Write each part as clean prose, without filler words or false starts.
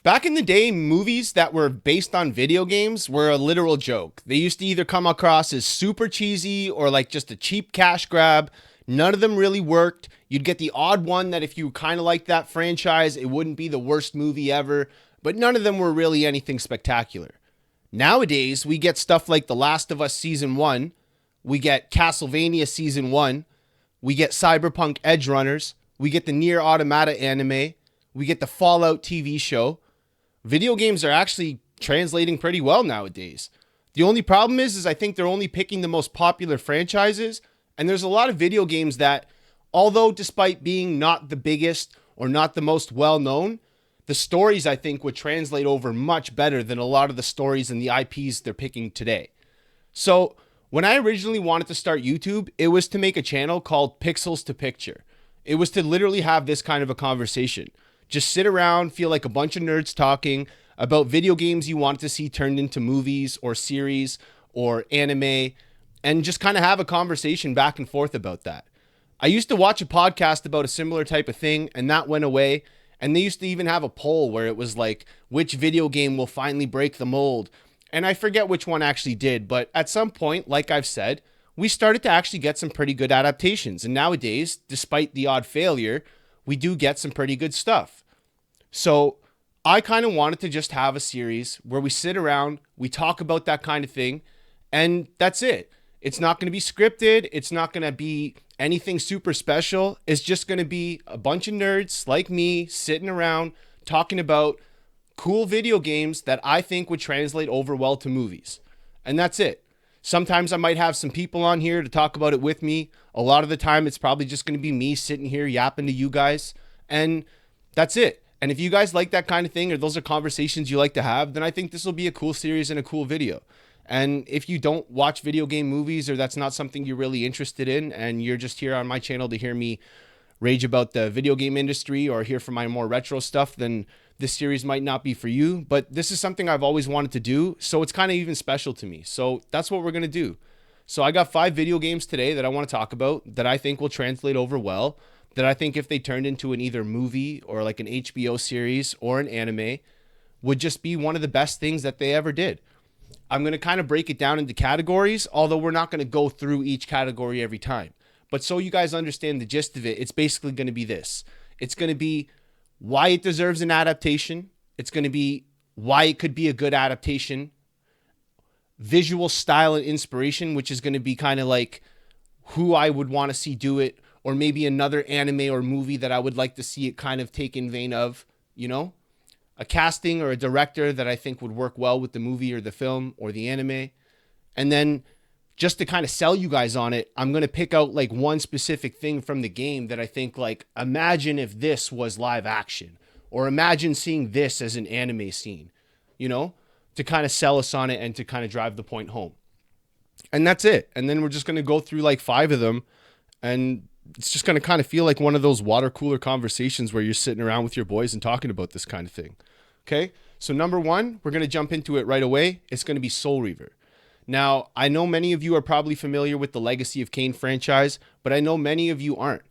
Back in the day, movies that were based on video games were a literal joke. They used to either come across as super cheesy or like just a cheap cash grab. None of them really worked. You'd get the odd one that if you kind of like that franchise, it wouldn't be the worst movie ever, but none of them were really anything spectacular. Nowadays, we get stuff like The Last of Us Season 1, we get Castlevania Season 1, we get Cyberpunk Edge Runners, we get the Nier Automata anime, we get the Fallout TV show. Video games are actually translating pretty well nowadays. The only problem is I think they're only picking the most popular franchises, and there's a lot of video games that, although despite being not the biggest or not the most well-known, the stories I think would translate over much better than a lot of the stories and the IPs they're picking today. So when I originally wanted to start YouTube, it was to make a channel called Pixels to Picture. It was to literally have this kind of a conversation. Just sit around, feel like a bunch of nerds talking about video games you wanted to see turned into movies or series or anime, and just kind of have a conversation back and forth about that. I used to watch a podcast about a similar type of thing, and that went away. And they used to even have a poll where it was like, which video game will finally break the mold? And I forget which one actually did, but at some point, like I've said, we started to actually get some pretty good adaptations. And nowadays, despite the odd failure, we do get some pretty good stuff. So I kind of wanted to just have a series where we sit around, we talk about that kind of thing, and that's it. It's not going to be scripted. It's not going to be anything super special. It's just going to be a bunch of nerds like me sitting around talking about cool video games that I think would translate over well to movies. And that's it. Sometimes I might have some people on here to talk about it with me. A lot of the time, it's probably just going to be me sitting here yapping to you guys. And that's it. And if you guys like that kind of thing, or those are conversations you like to have, then I think this will be a cool series and a cool video. And if you don't watch video game movies, or that's not something you're really interested in, and you're just here on my channel to hear me rage about the video game industry or hear from my more retro stuff, then this series might not be for you. But this is something I've always wanted to do, so it's kind of even special to me. So that's what we're going to do. So I got 5 video games today that I want to talk about that I think will translate over well, that I think if they turned into an either movie or like an HBO series or an anime, would just be one of the best things that they ever did. I'm going to kind of break it down into categories, although we're not going to go through each category every time. But so you guys understand the gist of it, it's basically going to be this. It's going to be why it deserves an adaptation. It's going to be why it could be a good adaptation. Visual style and inspiration, which is going to be kind of like who I would want to see do it, or maybe another anime or movie that I would like to see it kind of take in vein of, you know? A casting or a director that I think would work well with the movie or the film or the anime. And then just to kind of sell you guys on it, I'm going to pick out like one specific thing from the game that I think, like, imagine if this was live action, or imagine seeing this as an anime scene, you know, to kind of sell us on it and to kind of drive the point home. And that's it. And then we're just going to go through like 5 of them, and it's just going to kind of feel like one of those water cooler conversations where you're sitting around with your boys and talking about this kind of thing. Okay, so number 1, we're going to jump into it right away. It's going to be Soul Reaver. Now, I know many of you are probably familiar with the Legacy of Kain franchise, but I know many of you aren't.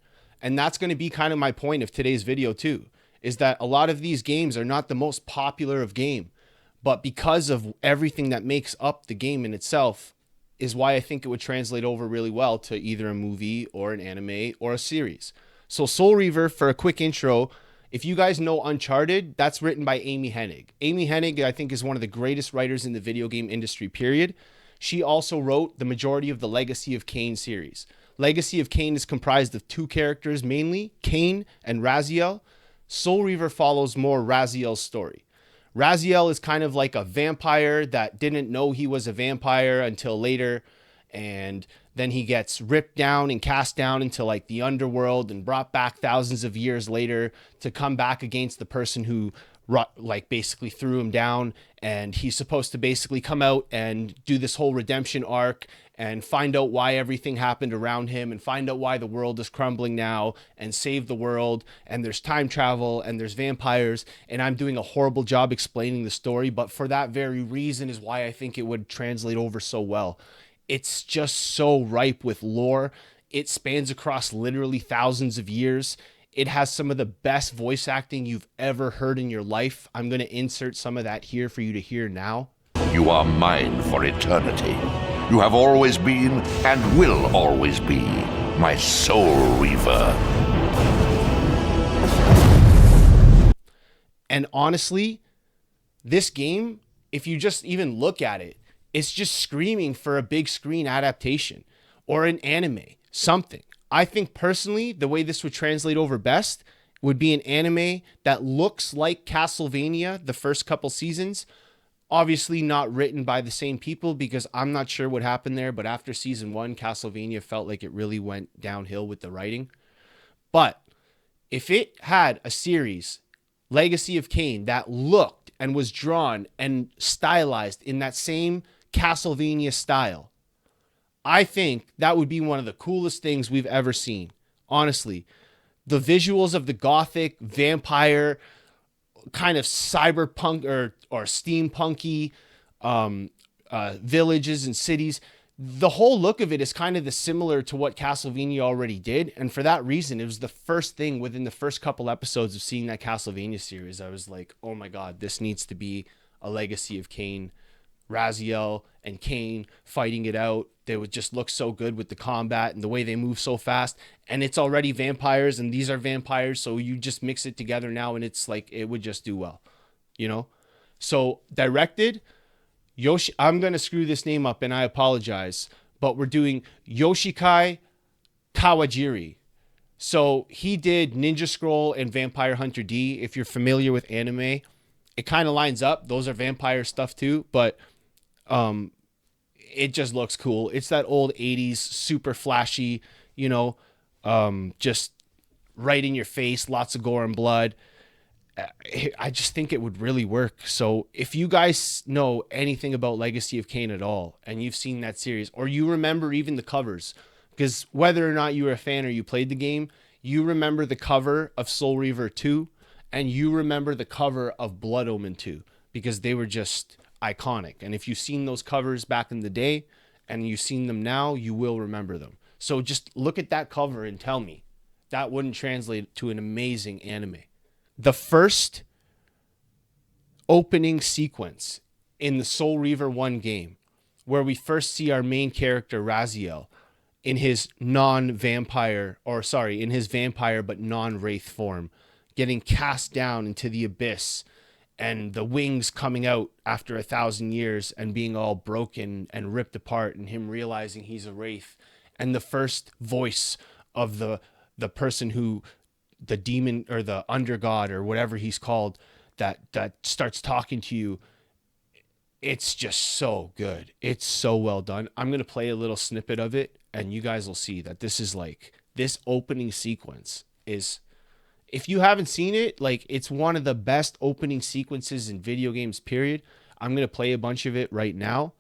And that's going to be kind of my point of today's video too, is that a lot of these games are not the most popular of game, but because of everything that makes up the game in itself is why I think it would translate over really well to either a movie or an anime or a series. So Soul Reaver, for a quick intro, if you guys know Uncharted, that's written by Amy Hennig. Amy Hennig, I think, is one of the greatest writers in the video game industry, period. She also wrote the majority of the Legacy of Kain series. Legacy of Kain is comprised of 2 characters mainly, Kain and Raziel. Soul Reaver follows more Raziel's story. Raziel is kind of like a vampire that didn't know he was a vampire until later, and then he gets ripped down and cast down into like the underworld and brought back thousands of years later to come back against the person who like basically threw him down. And he's supposed to basically come out and do this whole redemption arc and find out why everything happened around him and find out why the world is crumbling now and save the world. And there's time travel and there's vampires, and I'm doing a horrible job explaining the story, but for that very reason is why I think it would translate over so well. It's just so ripe with lore. It spans across literally thousands of years. It has some of the best voice acting you've ever heard in your life. I'm going to insert some of that here for you to hear now. You are mine for eternity. You have always been and will always be my Soul Reaver. And honestly, this game, if you just even look at it, it's just screaming for a big screen adaptation or an anime, something. I think personally, the way this would translate over best would be an anime that looks like Castlevania the first couple seasons. Obviously not written by the same people, because I'm not sure what happened there, but after season 1, Castlevania felt like it really went downhill with the writing. But if it had a series, Legacy of Kain, that looked and was drawn and stylized in that same Castlevania style, I think that would be one of the coolest things we've ever seen. Honestly, the visuals of the gothic vampire kind of cyberpunk or steampunky villages and cities, the whole look of it is kind of the similar to what Castlevania already did. And for that reason, it was the first thing within the first couple episodes of seeing that Castlevania series. I was like, oh my God, this needs to be a Legacy of Kain. Raziel and Kain fighting it out. They would just look so good with the combat and the way they move so fast. And it's already vampires and these are vampires. So you just mix it together now and it's like, it would just do well, you know? So directed, I'm going to screw this name up and I apologize, but we're doing Yoshikai Kawajiri. So he did Ninja Scroll and Vampire Hunter D. If you're familiar with anime, it kind of lines up. Those are vampire stuff too, but it just looks cool. It's that old 80s, super flashy, you know, just right in your face, lots of gore and blood. I just think it would really work. So if you guys know anything about Legacy of Kain at all, and you've seen that series, or you remember even the covers, because whether or not you were a fan or you played the game, you remember the cover of Soul Reaver 2, and you remember the cover of Blood Omen 2, because they were just iconic. And if you've seen those covers back in the day and you've seen them now, you will remember them. So just look at that cover and tell me that wouldn't translate to an amazing anime. The first opening sequence in the Soul Reaver 1 game, where we first see our main character Raziel in his vampire but non-wraith form, getting cast down into the abyss, and the wings coming out after 1,000 years and being all broken and ripped apart, and him realizing he's a wraith, and the first voice of the person who, the demon or the undergod or whatever he's called, that starts talking to you. It's just so good. It's so well done. I'm going to play a little snippet of it and you guys will see that this opening sequence is, if you haven't seen it, like, it's one of the best opening sequences in video games, period. I'm going to play a bunch of it right now.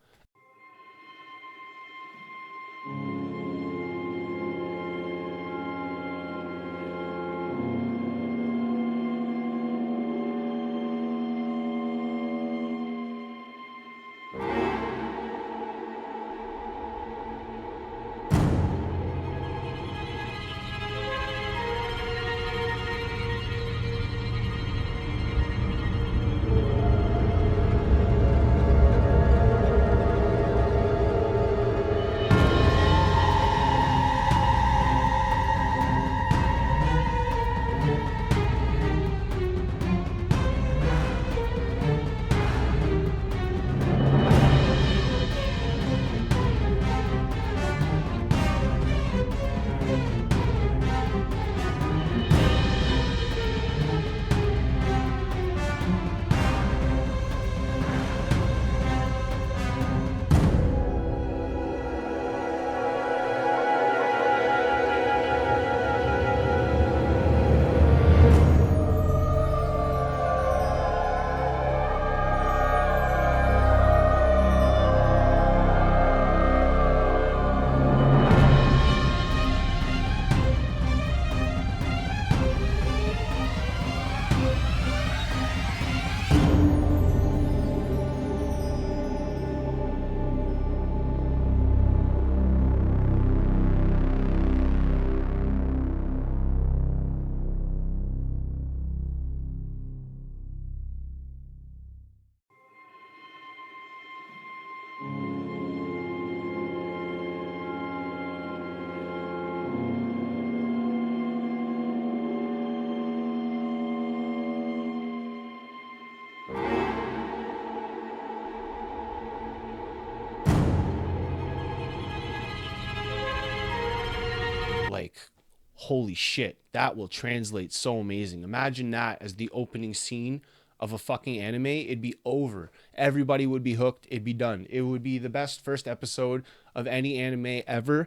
holy shit, that will translate so amazing. Imagine that as the opening scene of a fucking anime. It'd be over. Everybody would be hooked. It'd be done. It would be the best first episode of any anime ever.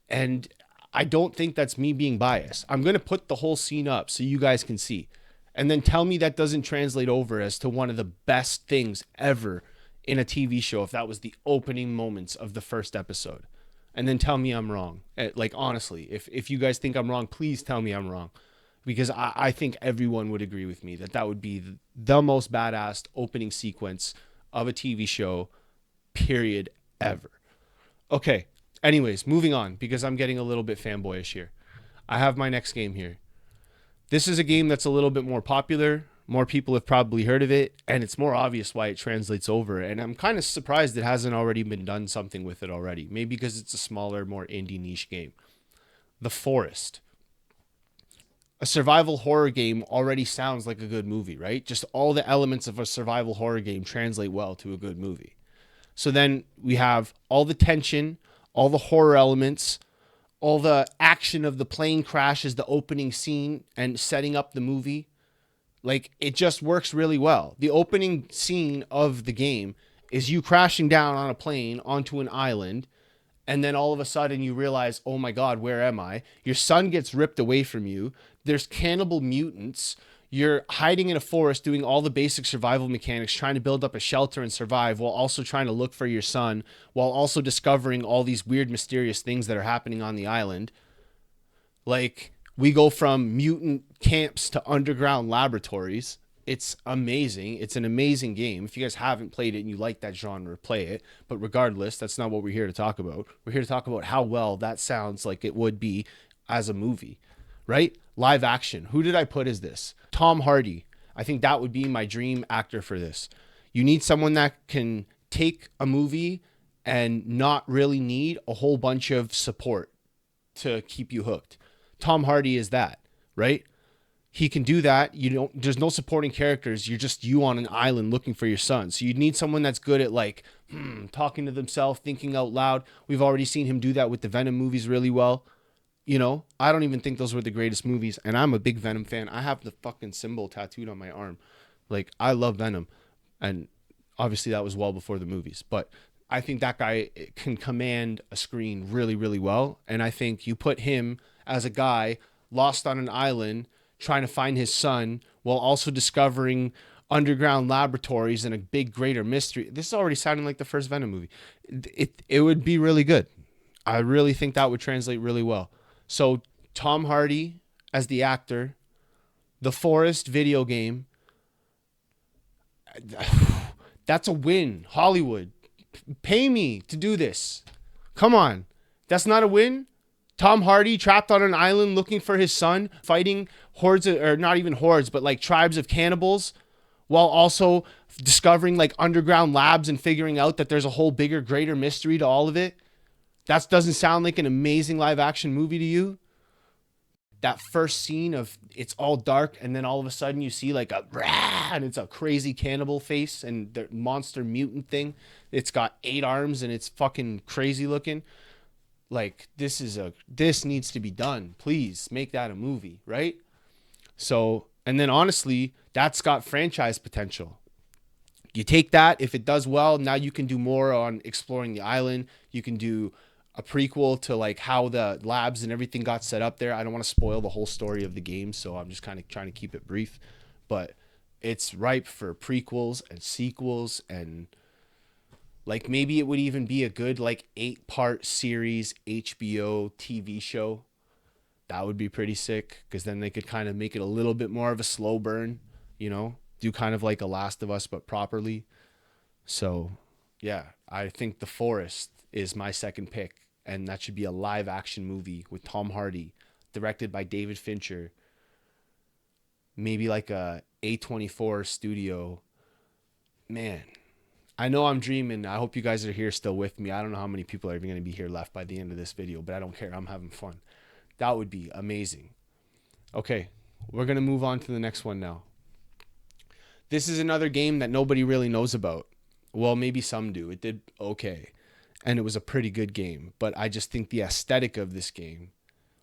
And I don't think that's me being biased. I'm going to put the whole scene up so you guys can see. And then tell me that doesn't translate over as to one of the best things ever in a TV show if that was the opening moments of the first episode. And then tell me I'm wrong. Like, honestly, if you guys think I'm wrong, please tell me I'm wrong. Because I think everyone would agree with me that would be the most badass opening sequence of a TV show, period, ever. Okay, anyways, moving on, because I'm getting a little bit fanboyish here. I have my next game here. This is a game that's a little bit more popular. More people have probably heard of it, and it's more obvious why it translates over. And I'm kind of surprised it hasn't already been done something with it already. Maybe because it's a smaller, more indie niche game. The Forest. A survival horror game already sounds like a good movie, right? Just all the elements of a survival horror game translate well to a good movie. So then we have all the tension, all the horror elements, all the action of the plane crash as the opening scene and setting up the movie. Like, it just works really well. The opening scene of the game is you crashing down on a plane onto an island, and then all of a sudden you realize, oh my God, where am I? Your son gets ripped away from you. There's cannibal mutants. You're hiding in a forest doing all the basic survival mechanics, trying to build up a shelter and survive while also trying to look for your son, while also discovering all these weird, mysterious things that are happening on the island. Like, we go from mutant camps to underground laboratories. It's amazing. It's an amazing game. If you guys haven't played it and you like that genre, play it. But regardless, that's not what we're here to talk about. We're here to talk about how well that sounds like it would be as a movie, right? Live action. Who did I put as this? Tom Hardy. I think that would be my dream actor for this. You need someone that can take a movie and not really need a whole bunch of support to keep you hooked. Tom Hardy is that, right? He can do that. There's no supporting characters. You're just you on an island looking for your son. So you need someone that's good at like talking to themselves, thinking out loud. We've already seen him do that with the Venom movies really well. You know, I don't even think those were the greatest movies. And I'm a big Venom fan. I have the fucking symbol tattooed on my arm. Like, I love Venom. And obviously that was well before the movies. But I think that guy can command a screen really, really well. And I think you put him as a guy lost on an island trying to find his son while also discovering underground laboratories and a big greater mystery. This is already sounding like the first Venom movie. It would be really good. I really think that would translate really well. So Tom Hardy as the actor, The Forest video game. That's a win. Hollywood, pay me to do this. Come on. That's not a win? Tom Hardy trapped on an island looking for his son, fighting hordes or not even hordes, but like tribes of cannibals, while also discovering like underground labs and figuring out that there's a whole bigger, greater mystery to all of it. That doesn't sound like an amazing live action movie to you? That first scene of it's all dark and then all of a sudden you see like a and it's a crazy cannibal face and the monster mutant thing. It's got 8 arms and it's fucking crazy looking. Like, this needs to be done. Please make that a movie, right? So, and then honestly, that's got franchise potential. You take that, if it does well, now you can do more on exploring the island. You can do a prequel to like how the labs and everything got set up there. I don't want to spoil the whole story of the game, so I'm just kind of trying to keep it brief. But it's ripe for prequels and sequels, and like maybe it would even be a good like 8-part series HBO TV show. That would be pretty sick, because then they could kind of make it a little bit more of a slow burn, you know, do kind of like a Last of Us, but properly. So yeah, I think The Forest is my second pick, and that should be a live action movie with Tom Hardy, directed by David Fincher. Maybe like a A24 studio. Man, I know I'm dreaming. I hope you guys are here still with me. I don't know how many people are even going to be here left by the end of this video, but I don't care. I'm having fun. That would be amazing. Okay, we're going to move on to the next one now. This is another game that nobody really knows about. Well, maybe some do. It did okay, and it was a pretty good game, but I just think the aesthetic of this game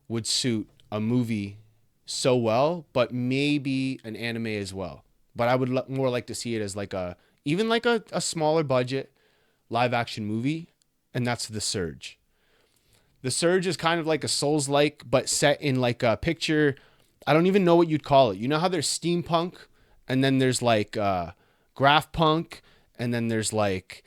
would suit a movie so well, but maybe an anime as well. But I would more like to see it as like even like a smaller budget live action movie, and that's The Surge. The Surge is kind of like a Souls-like, but set in like a picture. I don't even know what you'd call it. You know how there's steampunk, and then there's like graph punk, and then there's like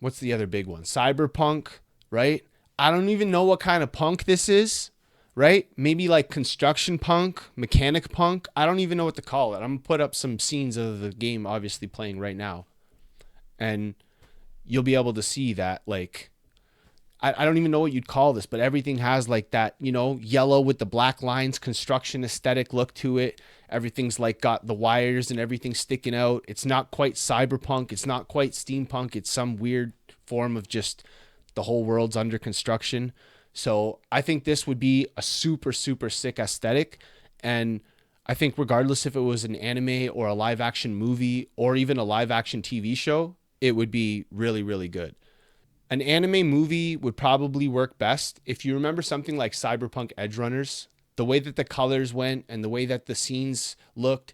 what's the other big one? Cyberpunk, right? I don't even know what kind of punk this is, right? Maybe like construction punk, mechanic punk. I don't even know what to call it. I'm gonna put up some scenes of the game obviously playing right now, and you'll be able to see that like I don't even know what you'd call this, but everything has like that, yellow with the black lines, construction aesthetic look to it. Everything's like got the wires and everything sticking out. It's not quite cyberpunk. It's not quite steampunk. It's some weird form of just the whole world's under construction. So I think this would be a super, super sick aesthetic. And I think regardless if it was an anime or a live action movie or even a live action TV show, it would be really, really good. An anime movie would probably work best. If you remember something like Cyberpunk Edgerunners, the way that the colors went and the way that the scenes looked,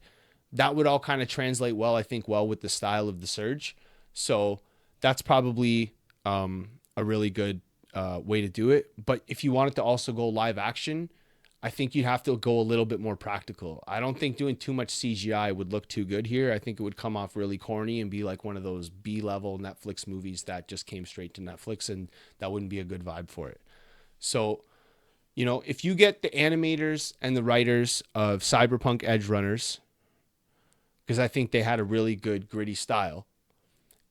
that would all kind of translate well, I think, well with the style of The Surge. So that's probably a really good way to do it. But if you wanted to also go live action, I think you'd have to go a little bit more practical. I don't think doing too much CGI would look too good here. I think it would come off really corny and be like one of those B-level Netflix movies that just came straight to Netflix, and that wouldn't be a good vibe for it. So, if you get the animators and the writers of Cyberpunk Edgerunners, because I think they had a really good gritty style,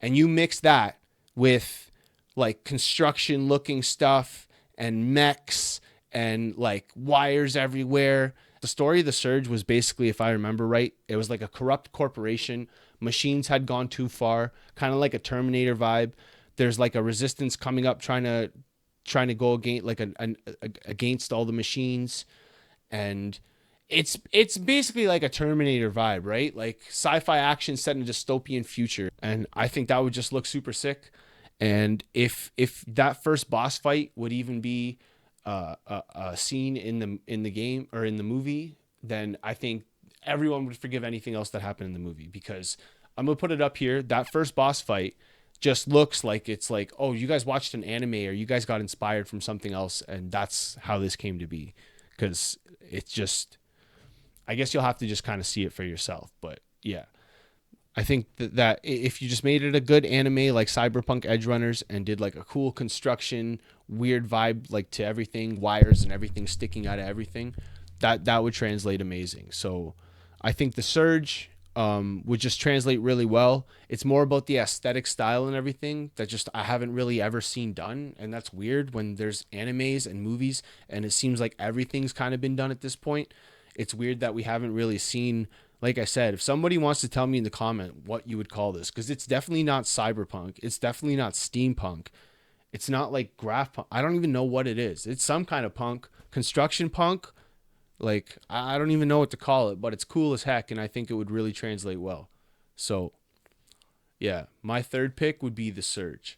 and you mix that with like construction looking stuff and mechs and like wires everywhere. The story of The Surge was basically, if I remember right, it was like a corrupt corporation. Machines had gone too far, kind of like a Terminator vibe. There's like a resistance coming up trying to go against against all the machines, and it's basically like a Terminator vibe, right? Like sci-fi action set in a dystopian future, and I think that would just look super sick. And if that first boss fight would even be a scene in the game or in the movie, then I think everyone would forgive anything else that happened in the movie, because I'm gonna put it up here. That first boss fight just looks like it's like, oh, you guys watched an anime or you guys got inspired from something else, and that's how this came to be. Because it's just, I guess you'll have to just kind of see it for yourself. But yeah, I think that if you just made it a good anime like Cyberpunk Edgerunners and did like a cool construction, weird vibe like to everything, wires and everything sticking out of everything, that would translate amazing. So I think The Surge would just translate really well. It's more about the aesthetic style and everything that just I haven't really ever seen done, and that's weird when there's animes and movies and it seems like everything's kind of been done at this point. It's weird that we haven't really seen. Like I said, if somebody wants to tell me in the comment what you would call this, because it's definitely not cyberpunk. It's definitely not steampunk. It's not like graph punk. I don't even know what it is. It's some kind of punk, construction punk. Like, I don't even know what to call it, but it's cool as heck, and I think it would really translate well. So, yeah, my third pick would be The Surge.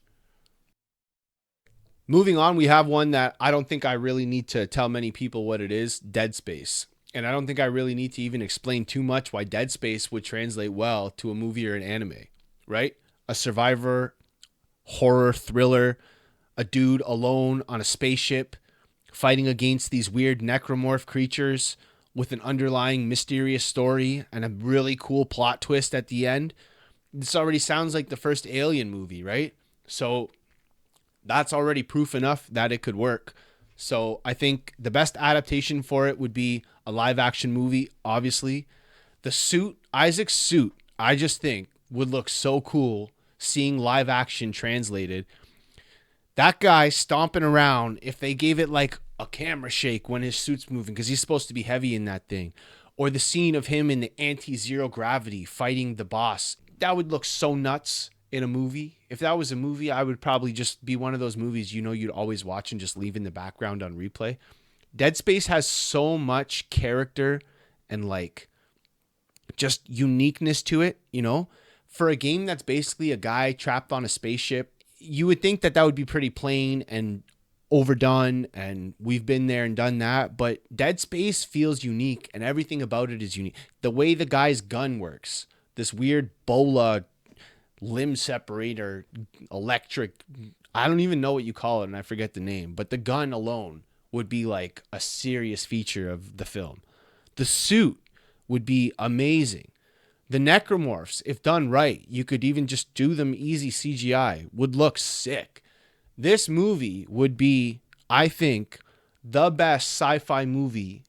Moving on, we have one that I don't think I really need to tell many people what it is, Dead Space. And I don't think I really need to even explain too much why Dead Space would translate well to a movie or an anime, right? A survivor, horror, thriller, a dude alone on a spaceship fighting against these weird necromorph creatures with an underlying mysterious story and a really cool plot twist at the end. This already sounds like the first Alien movie, right? So that's already proof enough that it could work. So I think the best adaptation for it would be a live action movie, obviously. The suit, Isaac's suit, I just think would look so cool seeing live action translated. That guy stomping around, if they gave it like a camera shake when his suit's moving, because he's supposed to be heavy in that thing, or the scene of him in the anti-zero gravity fighting the boss, that would look so nuts in a movie. If that was a movie, I would probably just be one of those movies you'd always watch and just leave in the background on replay. Dead Space has so much character and like just uniqueness to it, for a game that's basically a guy trapped on a spaceship. You would think that would be pretty plain and overdone and we've been there and done that, but Dead Space feels unique and everything about it is unique. The way the guy's gun works, this weird bola limb separator, electric, I don't even know what you call it and I forget the name, but the gun alone would be like a serious feature of the film. The suit would be amazing. The necromorphs, if done right, you could even just do them easy CGI, would look sick. This movie would be, I think, the best sci-fi movie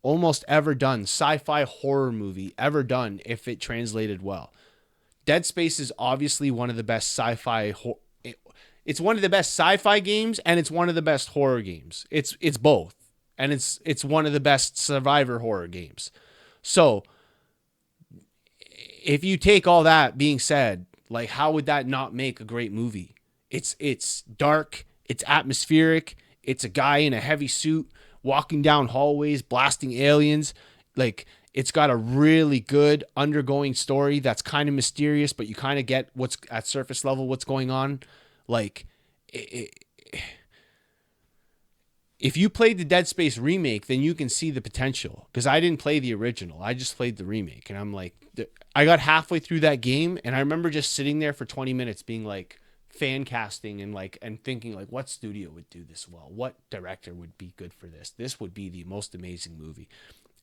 almost ever done, sci-fi horror movie ever done if it translated well. Dead Space is obviously one of the best sci-fi. It's one of the best sci-fi games, and it's one of the best horror games. It's both, and it's one of the best survivor horror games. So, if you take all that being said, like how would that not make a great movie? It's dark, it's atmospheric, it's a guy in a heavy suit walking down hallways, blasting aliens. Like, it's got a really good undergoing story that's kind of mysterious, but you kind of get what's at surface level, what's going on. Like, if you played the Dead Space remake, then you can see the potential. Because I didn't play the original. I just played the remake. And I'm like, I got halfway through that game, and I remember just sitting there for 20 minutes being like, fan casting and thinking like, what studio would do this well? What director would be good for this? This would be the most amazing movie.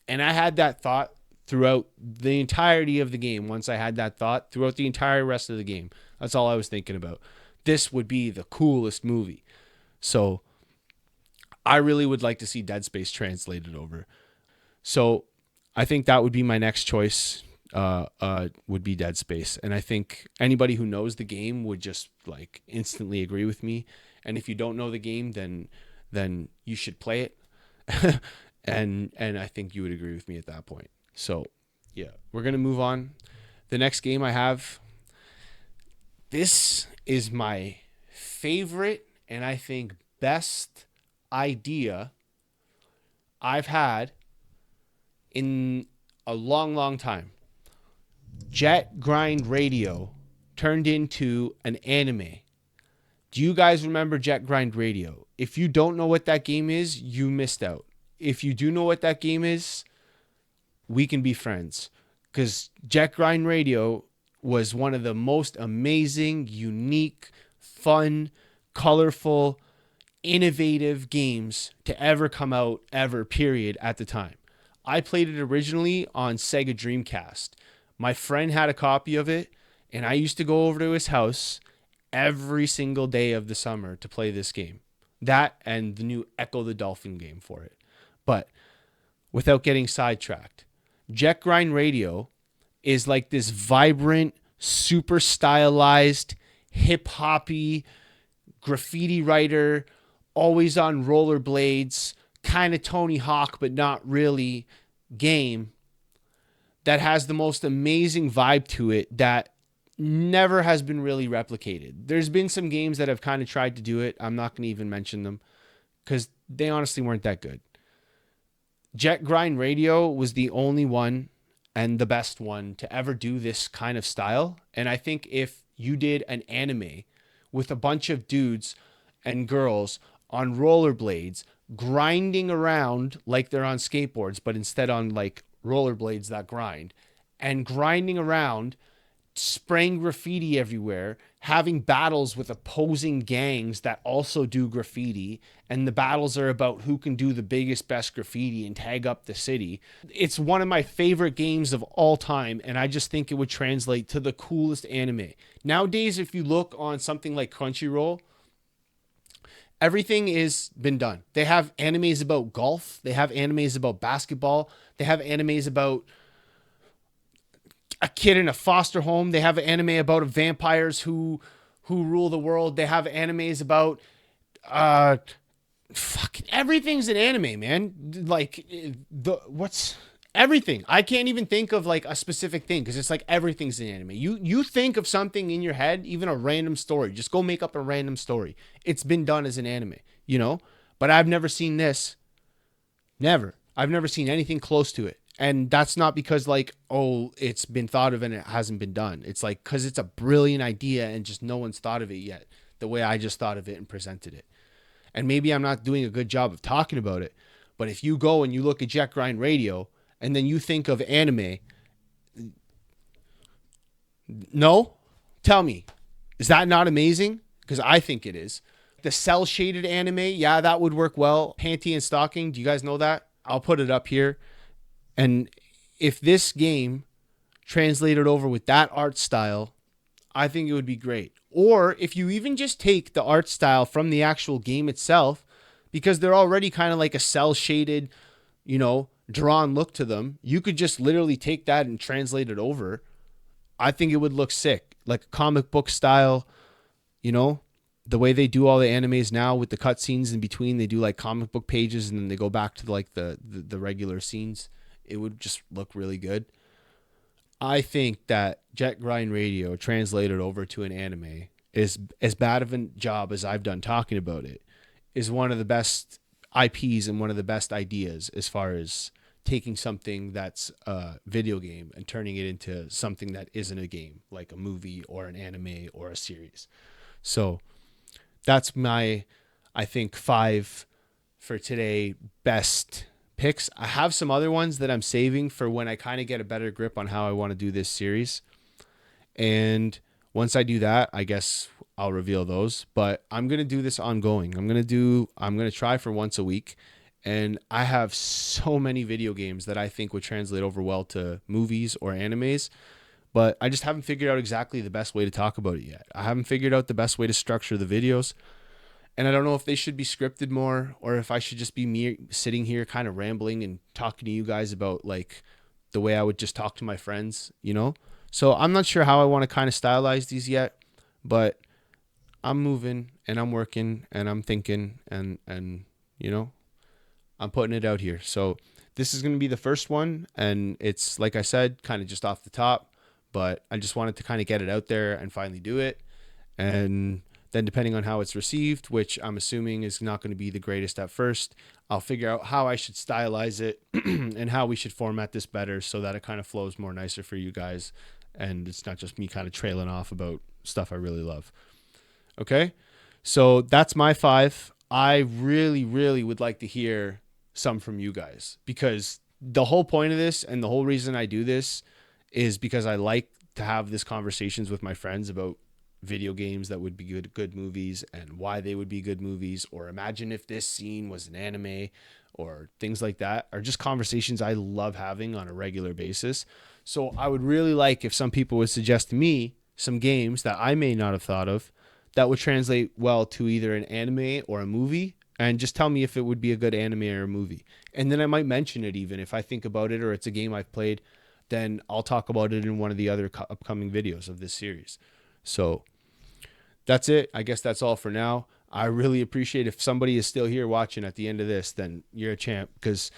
And I had that thought throughout the entirety of the game. Once I had that thought throughout the entire rest of the game, that's all I was thinking about. This would be the coolest movie. So I really would like to see Dead Space translated over. So I think that would be my next choice. Would be Dead Space. And I think anybody who knows the game would just like instantly agree with me. And if you don't know the game, then you should play it. and I think you would agree with me at that point. So yeah, we're going to move on. The next game I have, this is my favorite and I think best idea I've had in a long, long time. Jet Grind Radio turned into an anime. Do you guys remember Jet Grind Radio? If you don't know what that game is, you missed out. If you do know what that game is, we can be friends. Because Jet Grind Radio was one of the most amazing, unique, fun, colorful, innovative games to ever come out, ever, period, at the time. I played it originally on Sega Dreamcast. My friend had a copy of it, and I used to go over to his house every single day of the summer to play this game. That and the new Echo the Dolphin game for it. But without getting sidetracked, Jet Grind Radio is like this vibrant, super stylized, hip-hoppy, graffiti writer, always on rollerblades, kind of Tony Hawk, but not really game that has the most amazing vibe to it that never has been really replicated. There's been some games that have kind of tried to do it. I'm not going to even mention them because they honestly weren't that good. Jet Grind Radio was the only one and the best one to ever do this kind of style. And I think if you did an anime with a bunch of dudes and girls on rollerblades grinding around like they're on skateboards, but instead on like rollerblades that grind, and grinding around, spraying graffiti everywhere, having battles with opposing gangs that also do graffiti, and the battles are about who can do the biggest, best graffiti and tag up the city. It's one of my favorite games of all time, and I just think it would translate to the coolest anime. Nowadays, if you look on something like Crunchyroll, everything is been done. They have animes about golf. They have animes about basketball. They have animes about a kid in a foster home. They have an anime about vampires who rule the world. They have animes about fucking everything's an anime, man. Like what's everything. I can't even think of like a specific thing because it's like everything's an anime. You think of something in your head, even a random story. Just go make up a random story. It's been done as an anime, you know? But I've never seen this. Never. I've never seen anything close to it. And that's not because like, oh, it's been thought of and it hasn't been done. It's like, because it's a brilliant idea and just no one's thought of it yet the way I just thought of it and presented it. And maybe I'm not doing a good job of talking about it, but if you go and you look at Jet Grind Radio and then you think of anime, no? Tell me, is that not amazing? Because I think it is. The cell shaded anime, yeah, that would work well. Panty and Stocking, do you guys know that? I'll put it up here. And if this game translated over with that art style, I think it would be great. Or if you even just take the art style from the actual game itself, because they're already kind of like a cell shaded, drawn look to them, you could just literally take that and translate it over. I think it would look sick, like a comic book style, the way they do all the animes now with the cutscenes in between. They do like comic book pages and then they go back to like the regular scenes. It would just look really good. I think that Jet Grind Radio translated over to an anime is as bad of a job as I've done talking about it, is one of the best IPs and one of the best ideas as far as taking something that's a video game and turning it into something that isn't a game, like a movie or an anime or a series. So that's my, I think, 5 for today best picks. I have some other ones that I'm saving for when I kind of get a better grip on how I want to do this series. And once I do that, I guess I'll reveal those. But I'm going to do this ongoing. I'm going to try for once a week. And I have so many video games that I think would translate over well to movies or animes. But I just haven't figured out exactly the best way to talk about it yet. I haven't figured out the best way to structure the videos. And I don't know if they should be scripted more or if I should just be me sitting here kind of rambling and talking to you guys about like the way I would just talk to my friends, So I'm not sure how I want to kind of stylize these yet, but I'm moving and I'm working and I'm thinking and I'm putting it out here. So this is going to be the first one. And it's, like I said, kind of just off the top, but I just wanted to kind of get it out there and finally do it. And then depending on how it's received, which I'm assuming is not going to be the greatest at first, I'll figure out how I should stylize it and how we should format this better so that it kind of flows more nicer for you guys. And it's not just me kind of trailing off about stuff I really love. Okay. So that's my 5. I really, really would like to hear some from you guys, because the whole point of this and the whole reason I do this is because I like to have these conversations with my friends about video games that would be good movies and why they would be good movies, or imagine if this scene was an anime, or things like that, are just conversations I love having on a regular basis. So I would really like if some people would suggest to me some games that I may not have thought of that would translate well to either an anime or a movie, and just tell me if it would be a good anime or a movie. And then I might mention it, even if I think about it or it's a game I've played, then I'll talk about it in one of the other upcoming videos of this series. So that's it. I guess that's all for now. I really appreciate if somebody is still here watching at the end of this, then you're a champ, because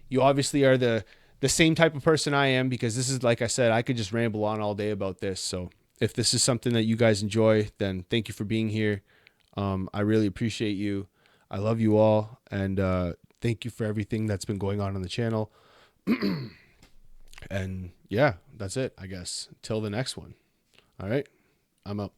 you obviously are the same type of person I am, because this is, like I said, I could just ramble on all day about this. So if this is something that you guys enjoy, then thank you for being here. I really appreciate you. I love you all. And thank you for everything that's been going on the channel. And yeah, that's it, I guess. Till the next one. All right. I'm out.